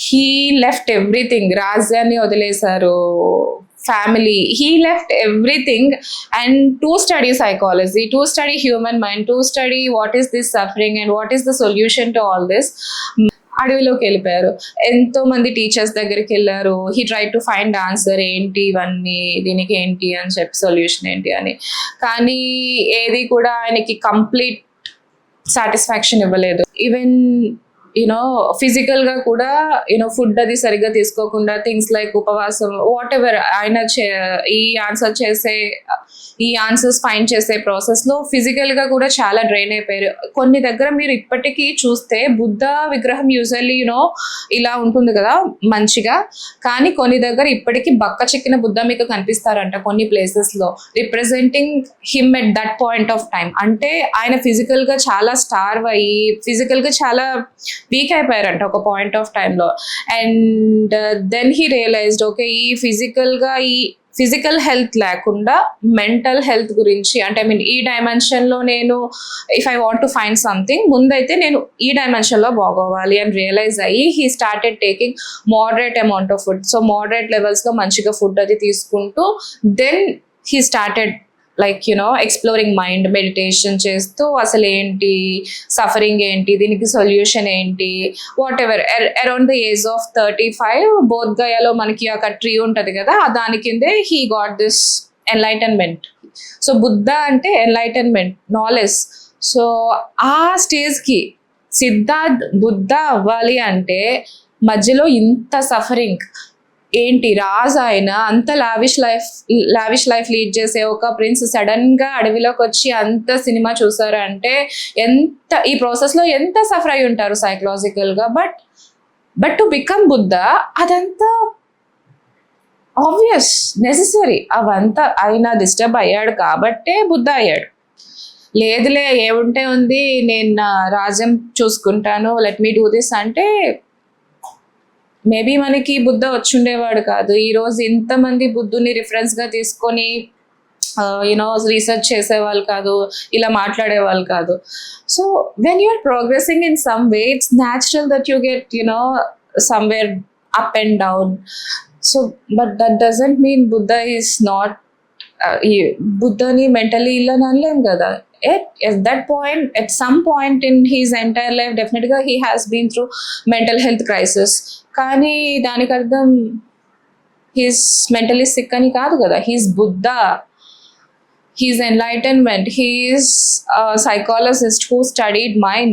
He left everything, రాజ్యాన్ని వదిలేశారు, family, he left everything, and to study psychology, to study human mind, to study what is this suffering and what is the solution to all this. అడవిలోకి వెళ్ళిపోయారు. ఎంతో మంది teachers దగ్గరికి వెళ్ళారు. He try to find answer, ఏంటి ఇవన్నీ, దీనికి ఏంటి అని చెప్పి సొల్యూషన్ ఏంటి అని. కానీ ఏది కూడా ఆయనకి కంప్లీట్ సాటిస్ఫాక్షన్ ఇవ్వలేదు. ఈవెన్ ఫిజికల్గా కూడా ఫుడ్ అది సరిగ్గా తీసుకోకుండా, థింగ్స్ లైక్ ఉపవాసం, వాట్ ఎవర్ ఆయన ఈ ఆన్సర్స్ ఫైండ్ చేసే ప్రాసెస్లో ఫిజికల్గా కూడా చాలా డ్రైన్ అయిపోయారు. కొన్ని దగ్గర మీరు ఇప్పటికీ చూస్తే బుద్ధ విగ్రహం యూజువల్లీ ఇలా ఉంటుంది కదా మంచిగా, కానీ కొన్ని దగ్గర ఇప్పటికీ బక్క చిక్కిన బుద్ధ మీకు కనిపిస్తారంట కొన్ని ప్లేసెస్లో, representing him at that point of time. అంటే ఆయన ఫిజికల్గా చాలా స్టార్వ్ అయ్యి, ఫిజికల్గా చాలా వీక్ అయిపోయారంట ఒక పాయింట్ ఆఫ్ టైంలో. And then he realised, okay, ఈ ఫిజికల్ హెల్త్ లేకుండా మెంటల్ హెల్త్ గురించి, అంటే ఈ డైమెన్షన్లో నేను if I want to find something, ముందైతే నేను ఈ డైమెన్షన్లో బాగోవాలి అని రియలైజ్ అయ్యి he started taking moderate amount of food. So moderate లెవెల్స్లో మంచిగా ఫుడ్ అది తీసుకుంటూ, then he started exploring mind, meditation చేస్తూ అసలు ఏంటి సఫరింగ్, ఏంటి దీనికి సొల్యూషన్ ఏంటి, whatever. Around the age of 35 బోధ్గయాలో మనకి ఒక ట్రీ ఉంటుంది కదా, దాని కిందే he got this enlightenment. So Buddha అంటే ఎన్లైటన్మెంట్, నాలెడ్జ్. సో ఆ స్టేజ్కి సిద్ధార్థ్ బుద్ధ అవ్వాలి అంటే మధ్యలో ఇంత సఫరింగ్ ఏంటి, రాజు ఆయన అంత లావిష్ లైఫ్ లీడ్ చేసే ఒక ప్రిన్స్ సడన్ గా అడవిలోకి వచ్చి అంత సినిమా చూసారంటే ఎంత ఈ ప్రాసెస్ లో ఎంత సఫర్ అయి ఉంటారు సైకలాజికల్ గా. బట్ టు బికమ్ బుద్ధ అదంతా ఆబ్వియస్, నెసెసరీ. అవంతా ఆయన డిస్టర్బ్ అయ్యాడు కాబట్టే బుద్ధ అయ్యాడు. లేదులే ఏముంటే ఉంది, నేను నా రాజ్యం చూసుకుంటాను, లెట్ మీ డూ దిస్ అంటే మేబీ మనకి బుద్ధ వచ్చుండేవాడు కాదు. ఈరోజు ఇంతమంది బుద్ధుని రిఫరెన్స్గా తీసుకొని రీసెర్చ్ చేసేవాళ్ళు కాదు, ఇలా మాట్లాడేవాళ్ళు కాదు. So when you're progressing in some way, it's natural that you get somewhere up and down. So but that doesn't mean Buddha is not, బుద్ధని మెంటలీ ఇలా అనలేం కదా. At that point, at some point in his entire life, definitely he has been through mental health crisis. కానీ దానికి అర్థం he's mentally sick అని కాదు కదా. He's Buddha, he's enlightenment, he's psychologist who studied mind.